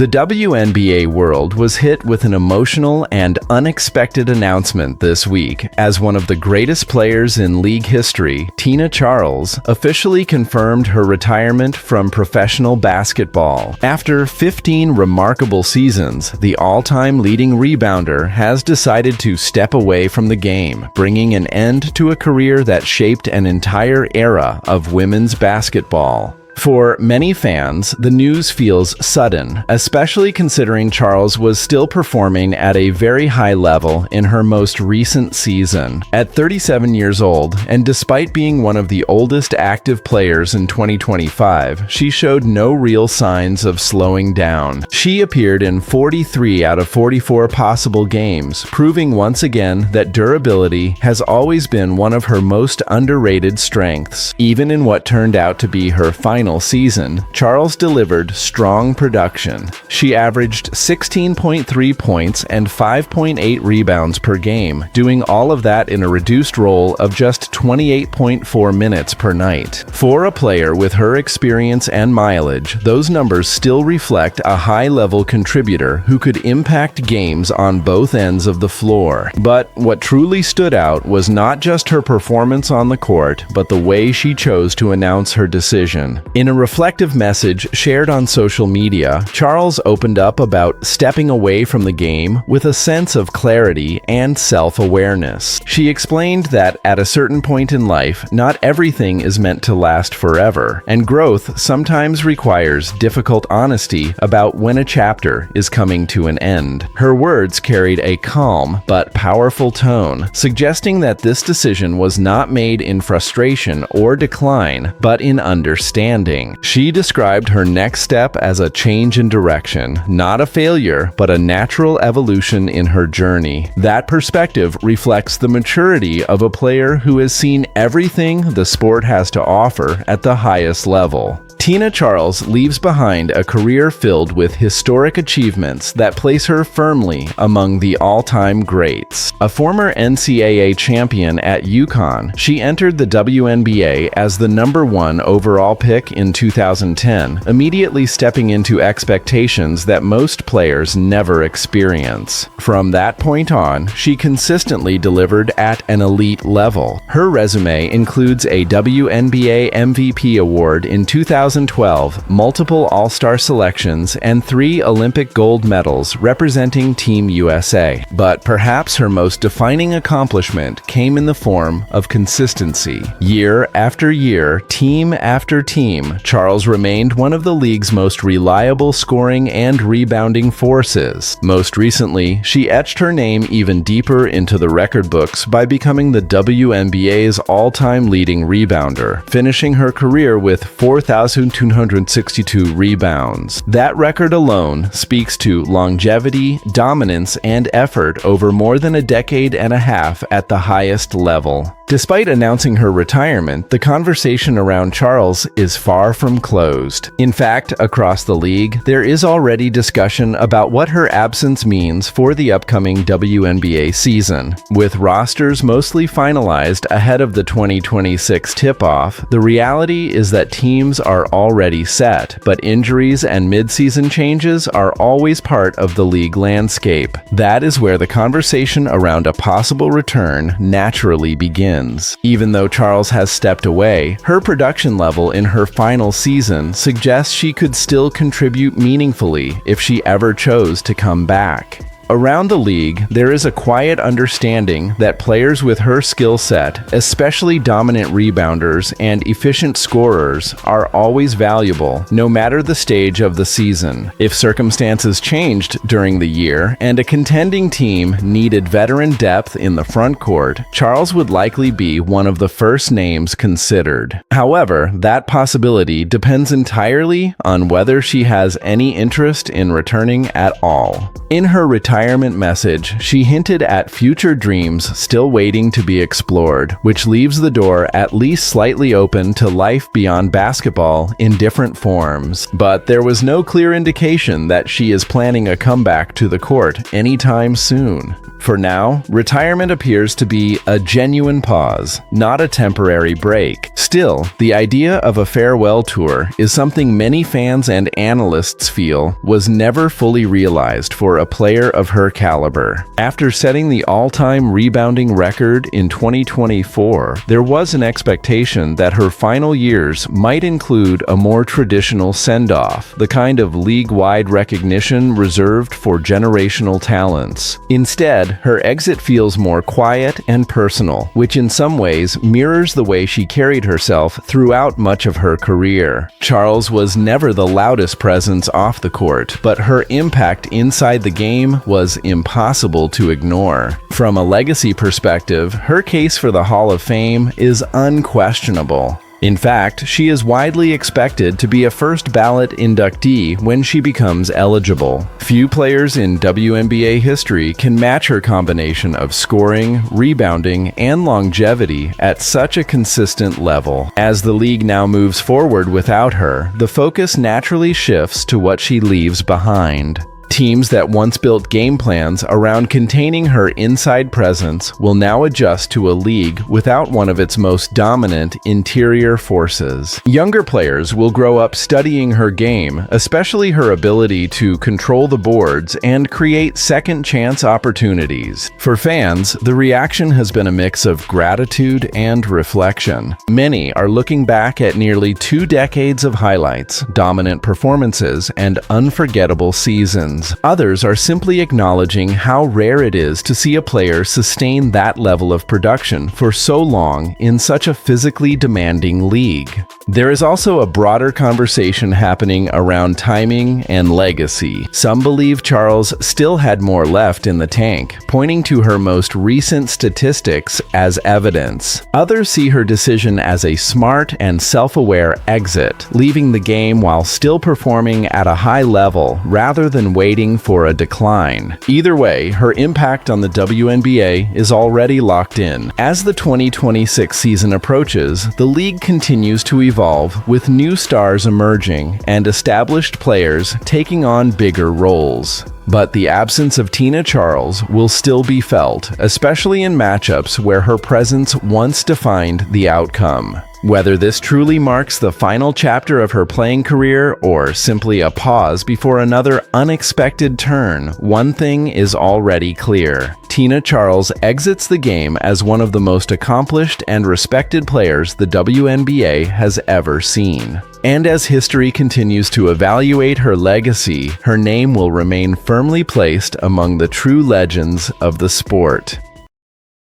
The WNBA world was hit with an emotional and unexpected announcement this week as one of the greatest players in league history, Tina Charles, officially confirmed her retirement from professional basketball. After 15 remarkable seasons, the all-time leading rebounder has decided to step away from the game, bringing an end to a career that shaped an entire era of women's basketball. For many fans, the news feels sudden, especially considering Charles was still performing at a very high level in her most recent season. At 37 years old, and despite being one of the oldest active players in 2025, she showed no real signs of slowing down. She appeared in 43 out of 44 possible games, proving once again that durability has always been one of her most underrated strengths. Even in what turned out to be her final season, Charles delivered strong production. She averaged 16.3 points and 5.8 rebounds per game, doing all of that in a reduced role of just 28.4 minutes per night. For a player with her experience and mileage, those numbers still reflect a high-level contributor who could impact games on both ends of the floor. But what truly stood out was not just her performance on the court, but the way she chose to announce her decision. In a reflective message shared on social media, Charles opened up about stepping away from the game with a sense of clarity and self-awareness. She explained that at a certain point in life, not everything is meant to last forever, and growth sometimes requires difficult honesty about when a chapter is coming to an end. Her words carried a calm but powerful tone, suggesting that this decision was not made in frustration or decline, but in understanding. She described her next step as a change in direction, not a failure, but a natural evolution in her journey. That perspective reflects the maturity of a player who has seen everything the sport has to offer at the highest level. Tina Charles leaves behind a career filled with historic achievements that place her firmly among the all-time greats. A former NCAA champion at UConn, she entered the WNBA as the #1 overall pick in 2010, immediately stepping into expectations that most players never experience. From that point on, she consistently delivered at an elite level. Her resume includes a WNBA MVP award in 2012, multiple All-Star selections, and 3 Olympic gold medals representing Team USA. But perhaps her most defining accomplishment came in the form of consistency. Year after year, team after team, Charles remained one of the league's most reliable scoring and rebounding forces. Most recently, she etched her name even deeper into the record books by becoming the WNBA's all-time leading rebounder, finishing her career with 4,262 rebounds. That record alone speaks to longevity, dominance, and effort over more than a decade and a half at the highest level. Despite announcing her retirement, the conversation around Charles is far from closed. In fact, across the league, there is already discussion about what her absence means for the upcoming WNBA season. With rosters mostly finalized ahead of the 2026 tip-off, the reality is that teams are already set, but injuries and mid-season changes are always part of the league landscape. That is where the conversation around a possible return naturally begins. Even though Charles has stepped away, her production level in her final season suggests she could still contribute meaningfully if she ever chose to come back. Around the league, there is a quiet understanding that players with her skill set, especially dominant rebounders and efficient scorers, are always valuable, no matter the stage of the season. If circumstances changed during the year and a contending team needed veteran depth in the front court, Charles would likely be one of the first names considered. However, that possibility depends entirely on whether she has any interest in returning at all. In her retirement message, she hinted at future dreams still waiting to be explored, which leaves the door at least slightly open to life beyond basketball in different forms. But there was no clear indication that she is planning a comeback to the court anytime soon. For now, retirement appears to be a genuine pause, not a temporary break. Still, the idea of a farewell tour is something many fans and analysts feel was never fully realized for a player of her caliber. After setting the all-time rebounding record in 2024, there was an expectation that her final years might include a more traditional send-off, the kind of league-wide recognition reserved for generational talents. Instead, her exit feels more quiet and personal, which in some ways mirrors the way she carried herself throughout much of her career. Charles was never the loudest presence off the court, but her impact inside the game was impossible to ignore. From a legacy perspective, her case for the Hall of Fame is unquestionable. In fact, she is widely expected to be a first-ballot inductee when she becomes eligible. Few players in WNBA history can match her combination of scoring, rebounding, and longevity at such a consistent level. As the league now moves forward without her, the focus naturally shifts to what she leaves behind. Teams that once built game plans around containing her inside presence will now adjust to a league without one of its most dominant interior forces. Younger players will grow up studying her game, especially her ability to control the boards and create second-chance opportunities. For fans, the reaction has been a mix of gratitude and reflection. Many are looking back at nearly 2 decades of highlights, dominant performances, and unforgettable seasons. Others are simply acknowledging how rare it is to see a player sustain that level of production for so long in such a physically demanding league. There is also a broader conversation happening around timing and legacy. Some believe Charles still had more left in the tank, pointing to her most recent statistics as evidence. Others see her decision as a smart and self-aware exit, leaving the game while still performing at a high level rather than waiting for a decline. Either way, her impact on the WNBA is already locked in. As the 2026 season approaches, the league continues to evolve, with new stars emerging and established players taking on bigger roles. But the absence of Tina Charles will still be felt, especially in matchups where her presence once defined the outcome. Whether this truly marks the final chapter of her playing career or simply a pause before another unexpected turn, one thing is already clear. Tina Charles exits the game as one of the most accomplished and respected players the WNBA has ever seen. And as history continues to evaluate her legacy, her name will remain firmly placed among the true legends of the sport.